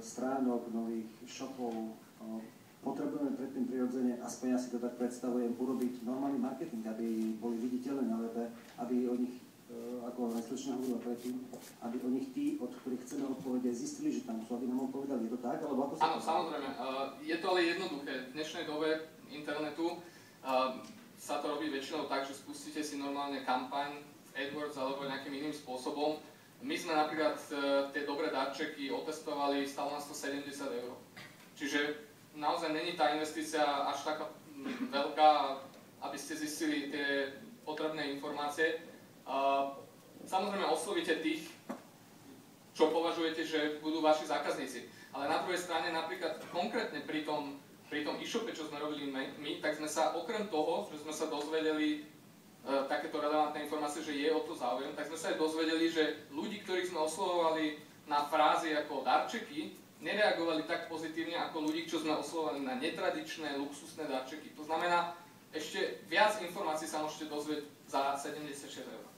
stránok, nových shopov. Potrebujeme predtým prirodzene, aspoň ja si to tak predstavujem, urobiť normálny marketing, aby boli viditeľné na webe, aby o nich, ako najslušne hovorila predtým, aby o nich tí, od ktorých chceme odpovede, zistili, že tam sú, aby nám odpovedali. Je to tak? Alebo ako sa... Áno, samozrejme. Je to ale jednoduché. V dnešnej dobe internetu sa to robí väčšinou tak, že spustíte si normálne kampaň v AdWords alebo nejakým iným spôsobom. My sme napríklad tie dobré darčeky otestovali, stalo nás to 70 €. Čiže naozaj není tá investícia až taká veľká, aby ste zistili tie potrebné informácie. Samozrejme oslovíte tých, čo považujete, že budú vaši zákazníci. Ale na druhej strane napríklad konkrétne pri tom e-shope, čo sme robili my, tak sme sa okrem toho, že sme sa dozvedeli takéto relevantné informácie, že je o to záujem, tak sme sa aj dozvedeli, že ľudí, ktorých sme oslovovali na frázy ako darčeky, nereagovali tak pozitívne ako ľudí, čo sme oslovovali na netradičné, luxusné darčeky. To znamená, ešte viac informácií sa môžete dozvedieť za 76 €.